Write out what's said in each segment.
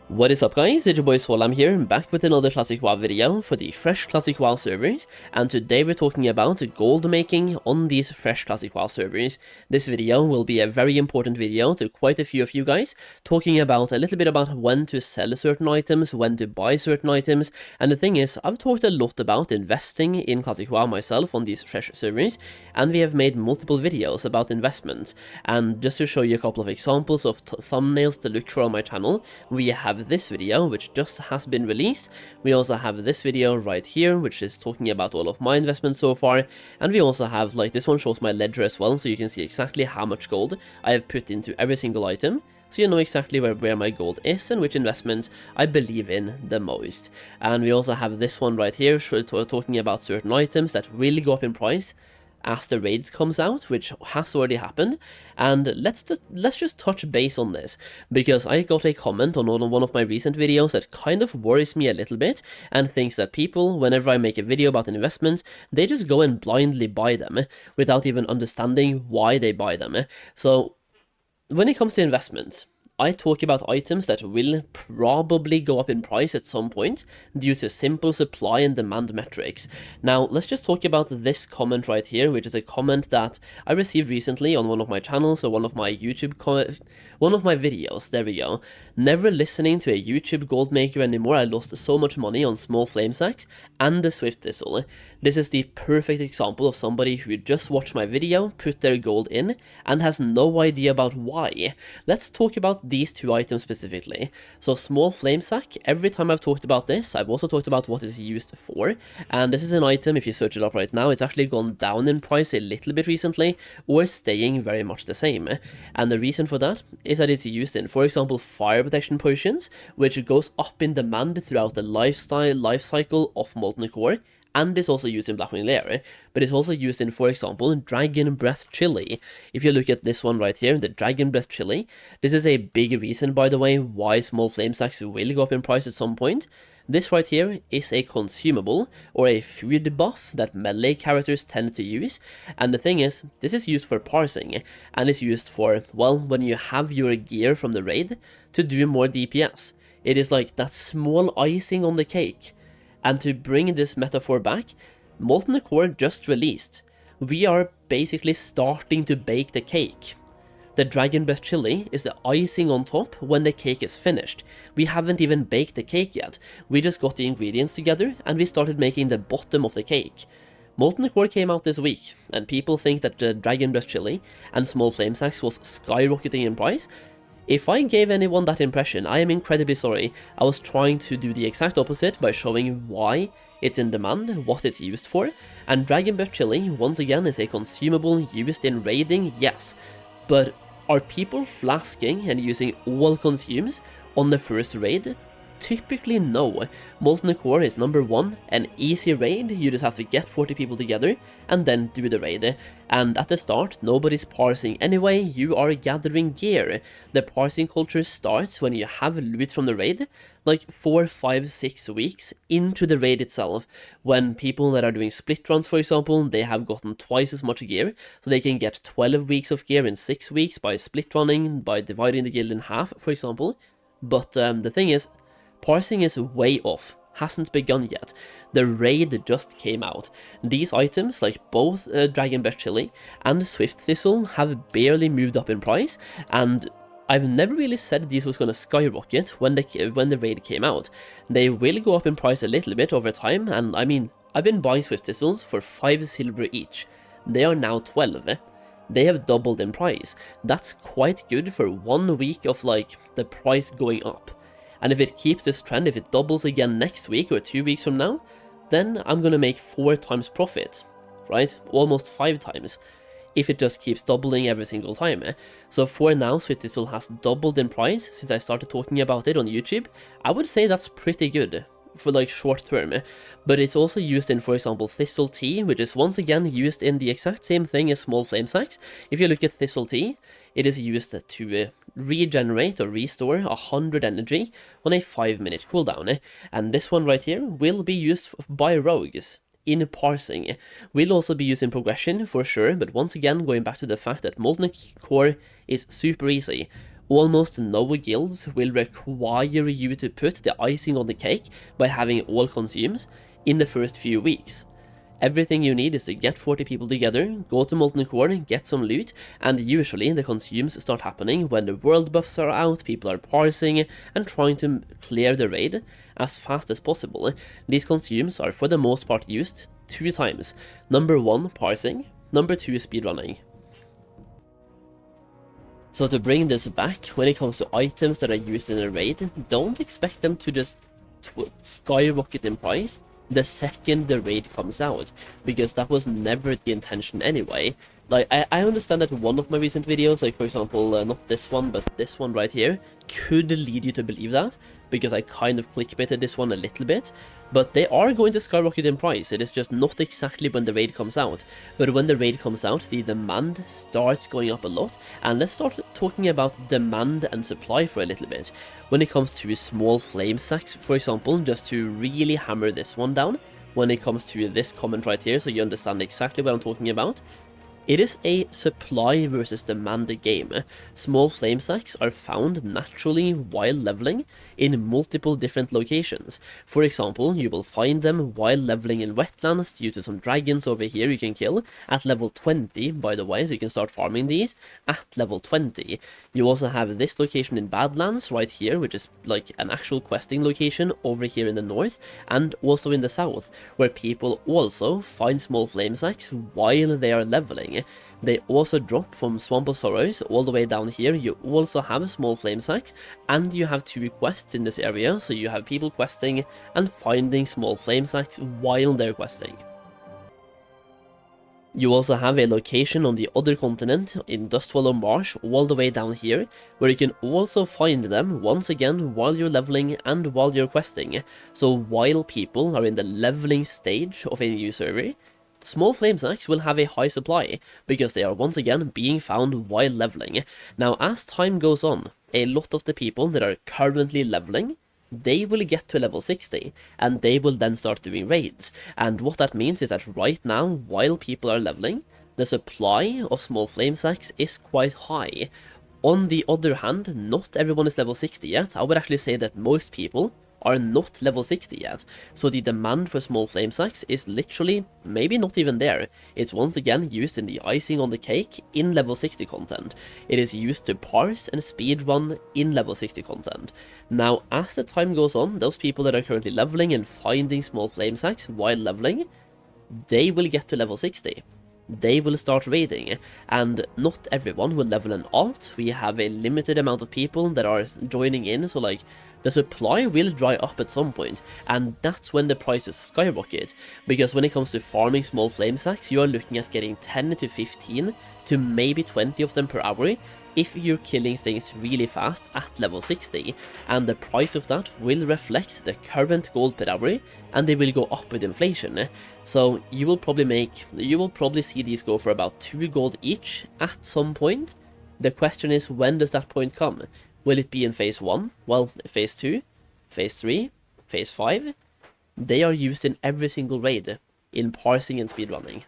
What is up guys, it's your boy Solheim here, back with another Classic WoW video for the fresh Classic WoW servers, and today we're talking about gold making on these fresh Classic WoW servers. This video will be a very important video to quite a few of you guys, talking about a little bit about when to sell certain items, when to buy certain items, and the thing is, I've talked a lot about investing in Classic WoW myself on these fresh servers, and we have made multiple videos about investments, and just to show you a couple of examples of thumbnails to look for on my channel, we have this video which just has been released. We also have this video right here which is talking about all of my investments so far, and we also have, like, this one shows my ledger as well, so you can see exactly how much gold I have put into every single item, so you know exactly where my gold is and which investments I believe in the most. And we also have this one right here talking about certain items that will go up in price as the raids comes out, which has already happened, and let's just touch base on this, because I got a comment on one of my recent videos that kind of worries me a little bit, and thinks that people, whenever I make a video about an investment, they just go and blindly buy them, without even understanding why they buy them. So, when it comes to investments, I talk about items that will probably go up in price at some point due to simple supply and demand metrics. Now, let's just talk about this comment right here, which is a comment that I received recently on one of my channels or one of my videos. There we go. Never listening to a YouTube gold maker anymore. I lost so much money on small flame sacks and the Swift Thistle. This is the perfect example of somebody who just watched my video, put their gold in, and has no idea about why. Let's talk about these two items specifically. So small flame sack, every time I've talked about this, I've also talked about what it's used for, and this is an item, if you search it up right now, it's actually gone down in price a little bit recently, or staying very much the same. And the reason for that is that it's used in, for example, fire protection potions, which goes up in demand throughout the life cycle of Molten Core, and is also used in Blackwing Lair, but it's also used in, for example, Dragon Breath Chili. If you look at this one right here, the Dragon Breath Chili, this is a big reason, by the way, why small flame sacks will go up in price at some point. This right here is a consumable, or a food buff, that melee characters tend to use, and the thing is, this is used for parsing, and is used for, well, when you have your gear from the raid, to do more DPS. It is like that small icing on the cake. And to bring this metaphor back, Molten Core just released. We are basically starting to bake the cake. The Dragon Breath Chili is the icing on top when the cake is finished. We haven't even baked the cake yet. We just got the ingredients together and we started making the bottom of the cake. Molten Core came out this week, and people think that the Dragon Breath Chili and small flame sacks was skyrocketing in price. If I gave anyone that impression, I am incredibly sorry. I was trying to do the exact opposite by showing why it's in demand, what it's used for, and Dragon Breath Chili, once again, is a consumable used in raiding, yes, but are people flasking and using all consumes on the first raid? Typically no. Molten Core is number one, an easy raid. You just have to get 40 people together and then do the raid. And at the start, nobody's parsing anyway, you are gathering gear. The parsing culture starts when you have loot from the raid, like 4, 5, 6 weeks into the raid itself, when people that are doing split runs, for example, they have gotten twice as much gear, so they can get 12 weeks of gear in 6 weeks by split running, by dividing the guild in half, for example. But the thing is, parsing is way off, hasn't begun yet. The raid just came out. These items, like both Dragon Breath Chili and Swift Thistle, have barely moved up in price, and I've never really said these was going to skyrocket when the raid came out. They will go up in price a little bit over time, and I mean, I've been buying Swift Thistles for 5 silver each. They are now 12. They have doubled in price. That's quite good for 1 week of, like, the price going up. And if it keeps this trend, if it doubles again next week or 2 weeks from now, then I'm gonna make 4 times profit, right? Almost 5 times, if it just keeps doubling every single time. So for now, Swift Thistle has doubled in price since I started talking about it on YouTube. I would say that's pretty good for, like, short term, but it's also used in, for example, Thistle Tea, which is once again used in the exact same thing as small flame sacks. If you look at Thistle Tea, it is used to regenerate or restore 100 energy on a 5-minute cooldown, and this one right here will be used by rogues in parsing. Will also be used in progression for sure, but once again, going back to the fact that Molten Core is super easy. Almost no guilds will require you to put the icing on the cake by having all consumes in the first few weeks. Everything you need is to get 40 people together, go to Molten Core, get some loot, and usually the consumes start happening when the world buffs are out, people are parsing, and trying to clear the raid as fast as possible. These consumes are for the most part used 2 times. Number 1, parsing, number 2, speedrunning. So to bring this back, when it comes to items that are used in a raid, don't expect them to just skyrocket in price the second the raid comes out, because that was never the intention anyway. Like, I understand that one of my recent videos, like for example, not this one, but this one right here, could lead you to believe that, because I kind of clickbaited this one a little bit, but they are going to skyrocket in price. It is just not exactly when the raid comes out, but when the raid comes out, the demand starts going up a lot, and let's start talking about demand and supply for a little bit. When it comes to small flame sacks, for example, just to really hammer this one down, when it comes to this comment right here, so you understand exactly what I'm talking about, it is a supply versus demand game. Small flame sacks are found naturally while leveling in multiple different locations. For example, you will find them while leveling in wetlands due to some dragons over here you can kill at level 20, by the way, so you can start farming these at level 20. You also have this location in Badlands right here, which is like an actual questing location over here in the north, and also in the south, where people also find small flame sacks while they are leveling. They also drop from Swamp of Sorrows all the way down here. You also have small flame sacks, and you have 2 quests in this area, so you have people questing and finding small flame sacks while they're questing. You also have a location on the other continent in Dustwallow Marsh all the way down here, where you can also find them once again while you're leveling and while you're questing. So while people are in the leveling stage of a new server, small flame sacks will have a high supply, because they are once again being found while leveling. Now, as time goes on, a lot of the people that are currently leveling, they will get to level 60, and they will then start doing raids. And what that means is that right now, while people are leveling, the supply of small flame sacks is quite high. On the other hand, not everyone is level 60 yet. I would actually say that most people are not level 60 yet, so the demand for small flame sacks is literally maybe not even there. It's once again used in the icing on the cake in level 60 content. It is used to parse and speedrun in level 60 content. Now, as the time goes on, those people that are currently leveling and finding small flame sacks while leveling, they will get to level 60. They will start raiding, and not everyone will level an alt. We have a limited amount of people that are joining in, so like, the supply will dry up at some point, and that's when the prices skyrocket, because when it comes to farming small flame sacks, you are looking at getting 10 to 15 to maybe 20 of them per hour if you're killing things really fast at level 60, and the price of that will reflect the current gold per hour, and they will go up with inflation. So you will probably see these go for about 2 gold each at some point. The question is, when does that point come? Will it be in phase 1? Well, phase 2, phase 3, phase 5? They are used in every single raid, in parsing and speedrunning.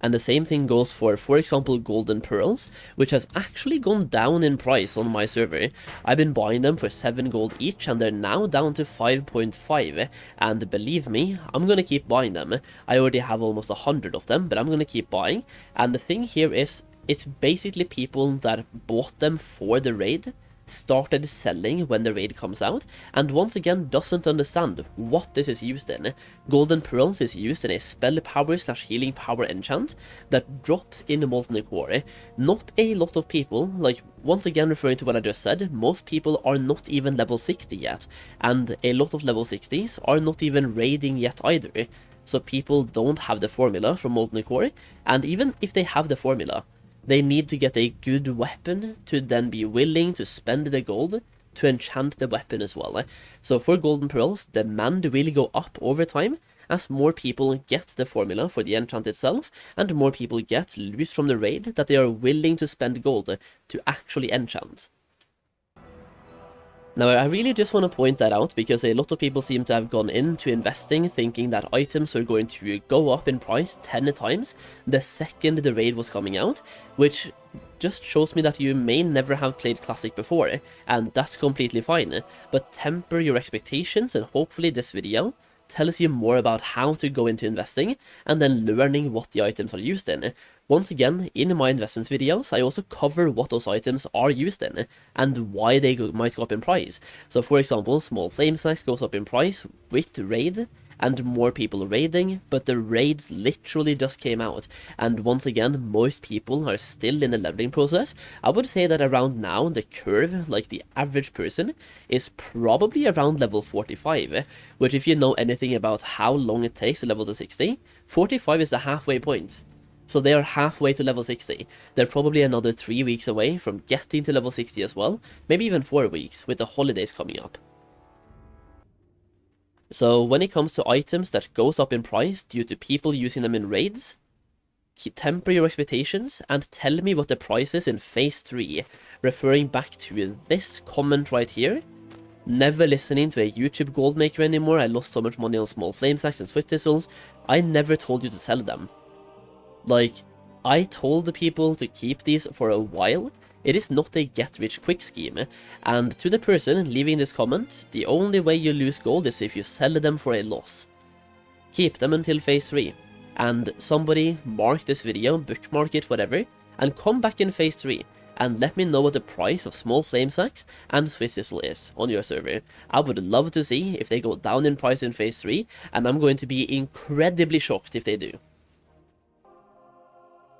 And the same thing goes for example, golden pearls, which has actually gone down in price on my server. I've been buying them for 7 gold each, and they're now down to 5.5, and believe me, I'm gonna keep buying them. I already have almost 100 of them, but I'm gonna keep buying. And the thing here is, it's basically people that bought them for the raid, started selling when the raid comes out, and once again doesn't understand what this is used in. Golden Pearls is used in a spell power / healing power enchant that drops in the Molten Core. Not a lot of people, like once again referring to what I just said, most people are not even level 60 yet, and a lot of level 60s are not even raiding yet either. So people don't have the formula for Molten Core, and even if they have the formula, they need to get a good weapon to then be willing to spend the gold to enchant the weapon as well. So for Golden Pearls, demand will go up over time as more people get the formula for the enchant itself, and more people get loot from the raid that they are willing to spend gold to actually enchant. Now, I really just want to point that out because a lot of people seem to have gone into investing thinking that items are going to go up in price 10 times the second the raid was coming out, which just shows me that you may never have played Classic before, and that's completely fine, but temper your expectations, and hopefully this video tells you more about how to go into investing and then learning what the items are used in. Once again, in my investments videos, I also cover what those items are used in and why they might go up in price. So for example, small flame sacks goes up in price with raid and more people raiding, but the raids literally just came out, and once again, most people are still in the leveling process. I would say that around now, the curve, like the average person, is probably around level 45, which if you know anything about how long it takes to level to 60, 45 is the halfway point. So they are halfway to level 60. They're probably another 3 weeks away from getting to level 60 as well, maybe even 4 weeks, with the holidays coming up. So when it comes to items that goes up in price due to people using them in raids, temper your expectations and tell me what the price is in phase 3, referring back to this comment right here. Never listening to a YouTube gold maker anymore, I lost so much money on small flame sacks and swift thistles. I never told you to sell them. Like, I told the people to keep these for a while. It is not a get-rich-quick scheme, and to the person leaving this comment, the only way you lose gold is if you sell them for a loss. Keep them until phase 3, and somebody mark this video, bookmark it, whatever, and come back in phase 3, and let me know what the price of small flame sacks and swift thistle is on your server. I would love to see if they go down in price in phase 3, and I'm going to be incredibly shocked if they do.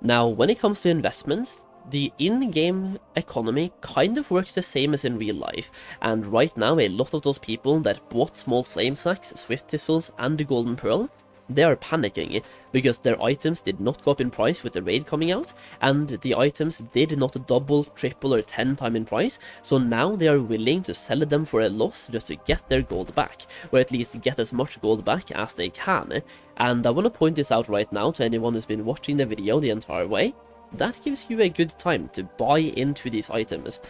Now, when it comes to investments, the in-game economy kind of works the same as in real life, and right now a lot of those people that bought small flame sacks, swift thistles and the golden pearl, they are panicking because their items did not go up in price with the raid coming out, and the items did not double, triple or 10 times in price, so now they are willing to sell them for a loss just to get their gold back, or at least get as much gold back as they can. And I want to point this out right now to anyone who's been watching the video the entire way. That gives you a good time to buy into these items.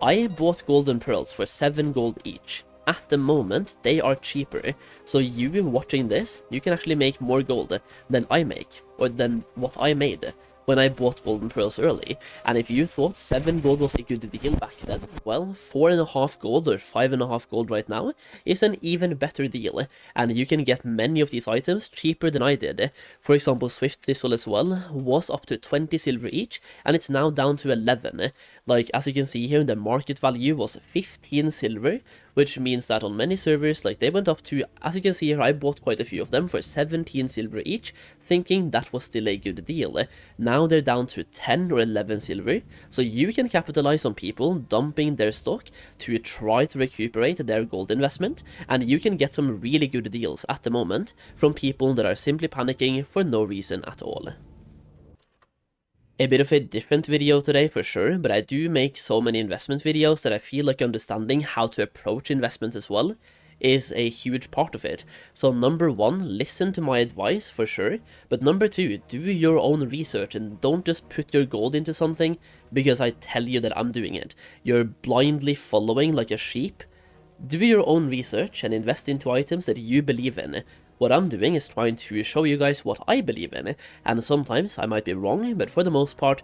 I bought golden pearls for 7 gold each. At the moment, they are cheaper, so you watching this, you can actually make more gold than I make, or than what I made when I bought golden pearls early. And if you thought 7 gold was a good deal back then, well, 4.5 gold or 5.5 gold right now is an even better deal, and you can get many of these items cheaper than I did. For example, swift thistle as well was up to 20 silver each, and it's now down to 11. Like, as you can see here, the market value was 15 silver, which means that on many servers, like, they went up to, as you can see here, I bought quite a few of them for 17 silver each, thinking that was still a good deal. Now they're down to 10 or 11 silver, so you can capitalize on people dumping their stock to try to recuperate their gold investment, and you can get some really good deals at the moment from people that are simply panicking for no reason at all. A bit of a different video today for sure, but I do make so many investment videos that I feel like understanding how to approach investments as well is a huge part of it. So number 1, listen to my advice for sure, but number 2, do your own research and don't just put your gold into something because I tell you that I'm doing it. You're blindly following like a sheep. Do your own research and invest into items that you believe in. What I'm doing is trying to show you guys what I believe in, and sometimes I might be wrong, but for the most part,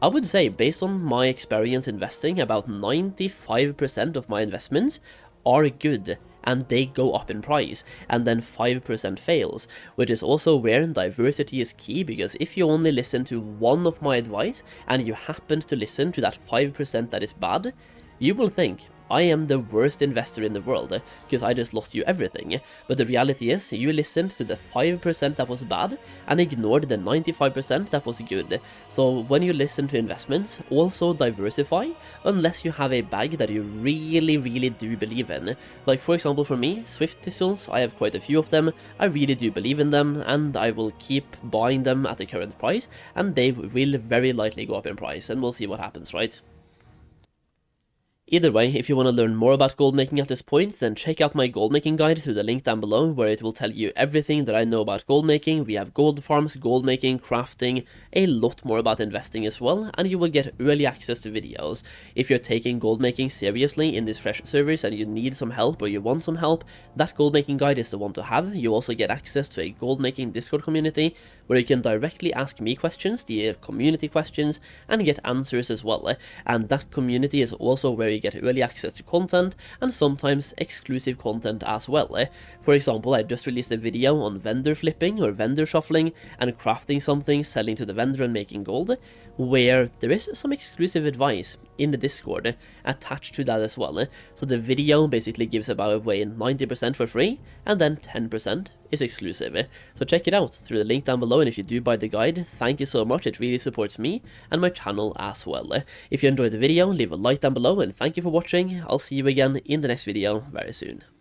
I would say, based on my experience investing, about 95% of my investments are good, and they go up in price, and then 5% fails, which is also where diversity is key, because if you only listen to one of my advice, and you happen to listen to that 5% that is bad, you will think, I am the worst investor in the world, because I just lost you everything. But the reality is, you listened to the 5% that was bad, and ignored the 95% that was good. So when you listen to investments, also diversify, unless you have a bag that you really do believe in. Like for example for me, swift thistles, I have quite a few of them, I really do believe in them, and I will keep buying them at the current price, and they will very likely go up in price, and we'll see what happens, right? Either way, if you want to learn more about gold making at this point, then check out my gold making guide through the link down below, where it will tell you everything that I know about gold making. We have gold farms, gold making, crafting, a lot more about investing as well, and you will get early access to videos. If you're taking gold making seriously in these fresh servers and you need some help or you want some help, that gold making guide is the one to have. You also get access to a gold making Discord community, where you can directly ask me questions, the community questions, and get answers as well. And that community is also where you get early access to content and sometimes exclusive content as well. For example, I just released a video on vendor flipping or vendor shuffling and crafting something, selling to the vendor and making gold, where there is some exclusive advice in the Discord attached to that as well. So the video basically gives away 90% for free, and then 10% is exclusive. So check it out through the link down below, and if you do buy the guide, thank you so much, it really supports me and my channel as well. If you enjoyed the video, leave a like down below, and thank you for watching. I'll see you again in the next video very soon.